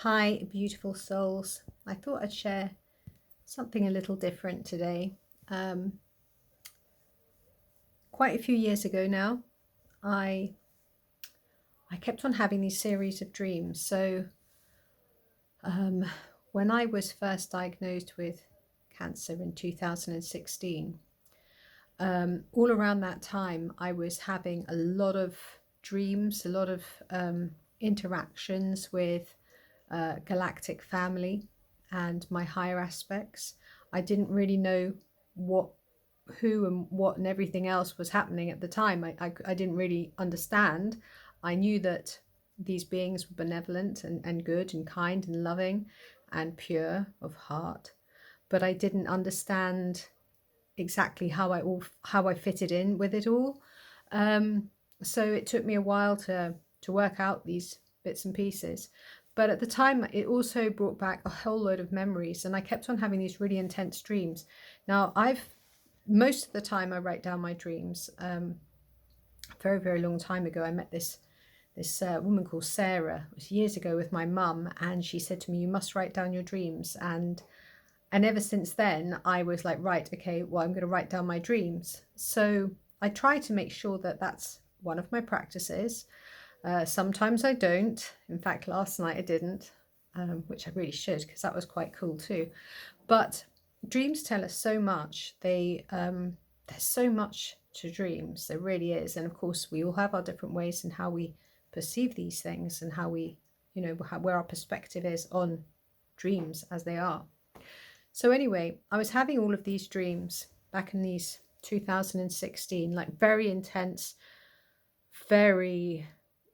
Hi, beautiful souls. I thought I'd share something a little different today. Um, Quite a few years ago now, I I kept on having these series of dreams. Um, when I was first diagnosed with cancer in 2016, all around that time, I was having a lot of dreams, a lot of interactions with galactic family and my higher aspects. I didn't really know what, who, and what, and everything else was happening at the time. I didn't really understand. I knew that these beings were benevolent and good and kind and loving and pure of heart, but I didn't understand exactly how I fitted in with it all. So it took me a while to work out these bits and pieces. But at the time, it also brought back a whole load of memories, and I kept on having these really intense dreams. Now, I've most of the time I write down my dreams. A very, very long time ago, I met this woman called Sarah. It was years ago with my mum, and she said to me, "You must write down your dreams." And ever since then, I was like, right, okay, well, I'm going to write down my dreams. So I try to make sure that that's one of my practices. Sometimes I don't. In fact, last night I didn't, which I really should, because that was quite cool too. But dreams tell us so much. There's so much to dreams. There really is. And of course, we all have our different ways in how we perceive these things and how we, where our perspective is on dreams as they are. So anyway, I was having all of these dreams back in these 2016, like very intense, very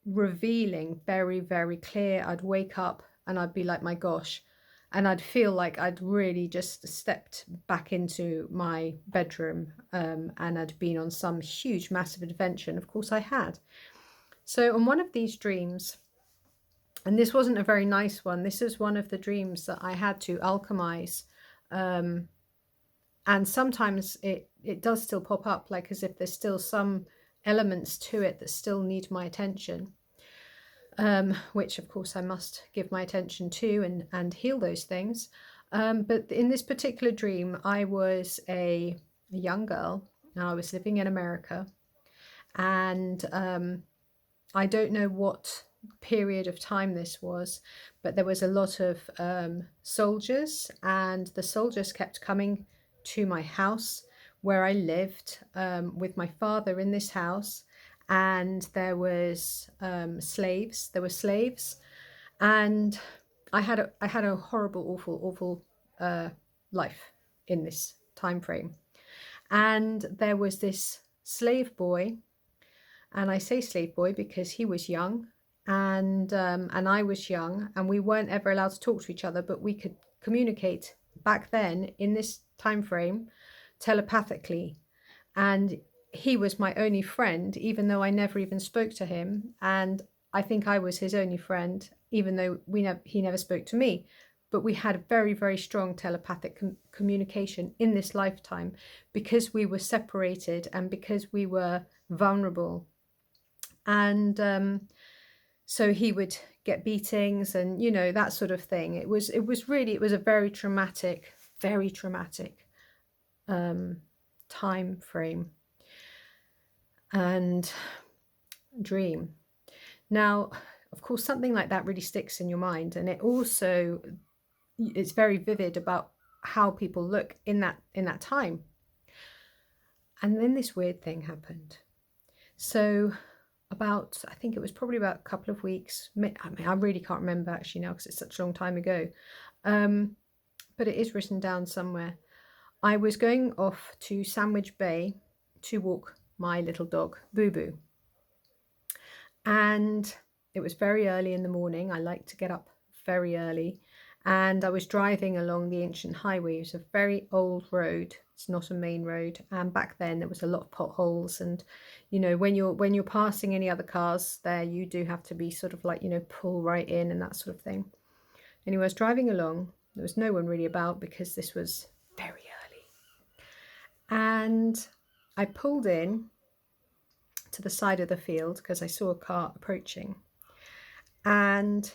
revealing, very, very clear. I'd wake up and I'd be like, my gosh. And I'd feel like I'd really just stepped back into my bedroom and I'd been on some huge, massive adventure. And of course I had. So on one of these dreams, and this wasn't a very nice one, this is one of the dreams that I had to alchemize. And sometimes it does still pop up, like as if there's still some elements to it that still need my attention, which of course I must give my attention to and heal those things. But in this particular dream, I was a young girl and I was living in America, and I don't know what period of time this was, but there was a lot of soldiers, and the soldiers kept coming to my house where I lived with my father in this house, and there was slaves. There were slaves, and I had a horrible, awful life in this time frame. And there was this slave boy, and I say slave boy because he was young and I was young, and we weren't ever allowed to talk to each other, but we could communicate back then in this time frame telepathically. And he was my only friend, even though I never even spoke to him. And I think I was his only friend, even though he never spoke to me. But we had very, very strong telepathic communication in this lifetime because we were separated and because we were vulnerable. And so he would get beatings and that sort of thing. It was a very traumatic time frame and dream. Now, of course, something like that really sticks in your mind, and it's very vivid about how people look in that time. And then this weird thing happened. So I think it was probably about a couple of weeks. I mean, I really can't remember actually now because it's such a long time ago. But it is written down somewhere. I was going off to Sandwich Bay to walk my little dog, Boo Boo. And it was very early in the morning. I like to get up very early. And I was driving along the ancient highway. It was a very old road. It's not a main road. And back then there was a lot of potholes. And, when you're passing any other cars there, you do have to be sort of like, pull right in and that sort of thing. Anyway, I was driving along. There was no one really about because this was very early. And I pulled in to the side of the field because I saw a car approaching. And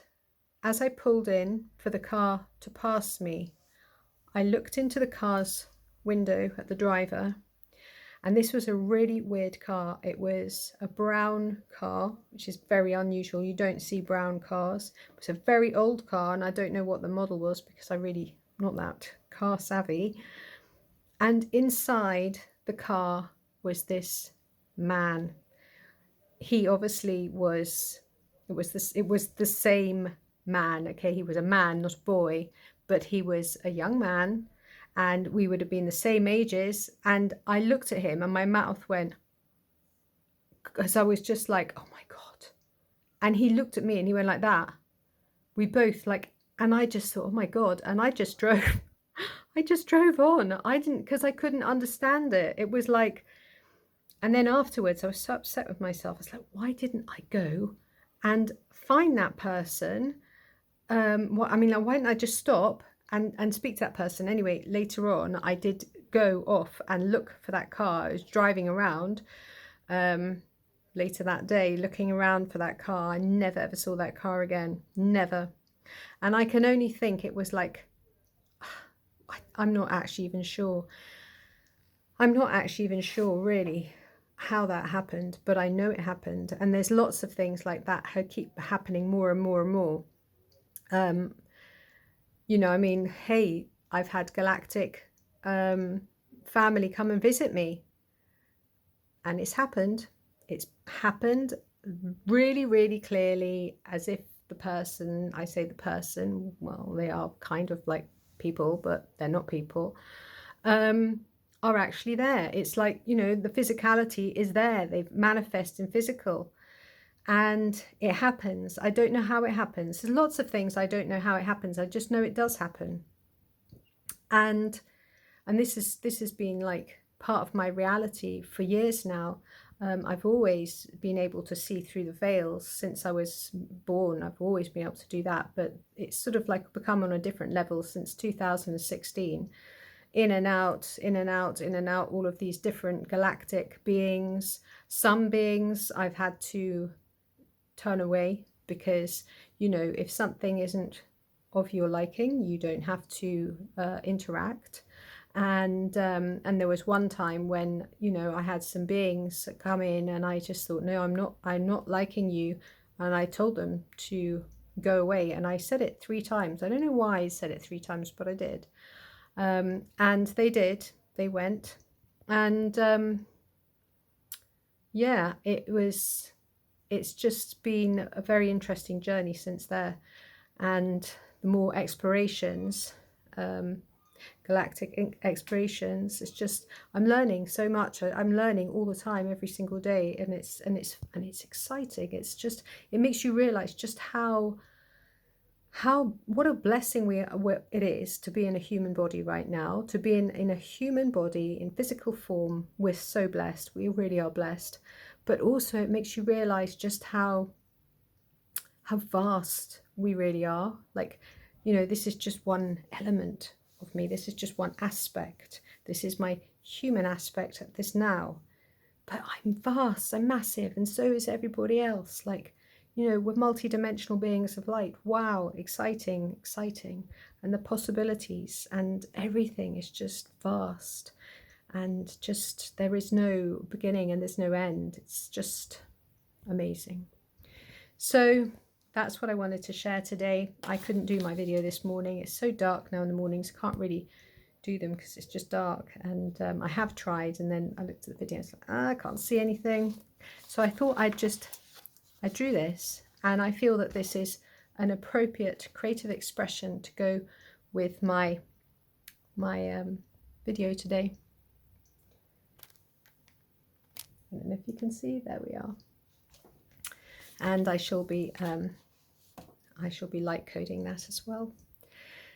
as I pulled in for the car to pass me, I looked into the car's window at the driver, and this was a really weird car. It was a brown car, which is very unusual. You don't see brown cars. It was a very old car, and I don't know what the model was because I really not that car savvy. And inside the car was this man. He obviously was, it was the same man. Okay, he was a man, not a boy, but he was a young man, and we would have been the same ages. And I looked at him and my mouth went, because I was just like, oh my God. And he looked at me and he went like that. We both like, and I just thought, oh my God. And I just drove, I just drove on. I didn't, because I couldn't understand it. It was like, and then afterwards I was so upset with myself. I was like, why didn't I go and find that person? What I mean, like, why didn't I just stop and speak to that person? Anyway, later on, I did go off and look for that car. I was driving around later that day, looking around for that car. I never ever saw that car again, never. And I can only think it was like, I'm not actually even sure. I'm not actually even sure really how that happened, but I know it happened. And there's lots of things like that keep happening more and more and more. You know, I mean, hey, I've had galactic family come and visit me, and it's happened. It's happened really, really clearly, as if the person, I say the person, well, they are kind of like people, but they're not people, are actually there. It's like, you know, the physicality is there. They manifest in physical. And it happens. I don't know how it happens. There's lots of things I don't know how it happens. I just know it does happen. And this has been like part of my reality for years now. I've always been able to see through the veils since I was born. I've always been able to do that, but it's sort of like become on a different level since 2016. In and out, in and out, in and out, all of these different galactic beings. Some beings I've had to turn away because, you know, if something isn't of your liking, you don't have to interact. And there was one time when, you know, I had some beings come in and I just thought, no, I'm not liking you. And I told them to go away. And I said it 3 times. I don't know why I said it 3 times, but I did. And they did. They went. And yeah, it's just been a very interesting journey since there. And the more explorations, galactic explorations, it's just, I'm learning so much. I'm learning all the time, every single day, and it's exciting. It's just, it makes you realize just how what a blessing it is to be in a human body right now, to be in a human body in physical form. We're so blessed. We really are blessed. But also it makes you realize just how vast we really are. Like, you know, this is just one element of me. This is just one aspect. This is my human aspect at this now. But I'm vast, I'm massive, and so is everybody else. Like, you know, we're multidimensional beings of light. Wow, exciting, exciting. And the possibilities and everything is just vast. And just, there is no beginning and there's no end. It's just amazing. So that's what I wanted to share today. I couldn't do my video this morning. It's so dark now in the mornings. I can't really do them because it's just dark. And I have tried, and then I looked at the video and it's like, I can't see anything. So I thought I drew this, and I feel that this is an appropriate creative expression to go with my video today. I don't know if you can see, there we are. And I shall be light coding that as well.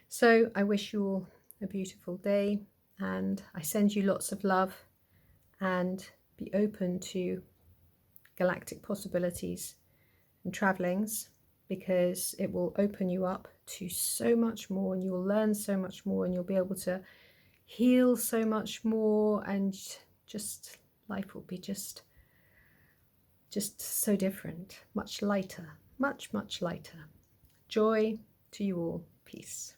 So I wish you all a beautiful day, and I send you lots of love, and be open to galactic possibilities and travelings, because it will open you up to so much more, and you will learn so much more, and you'll be able to heal so much more, and just life will be just so different, much lighter, much lighter. Joy to you all. Peace.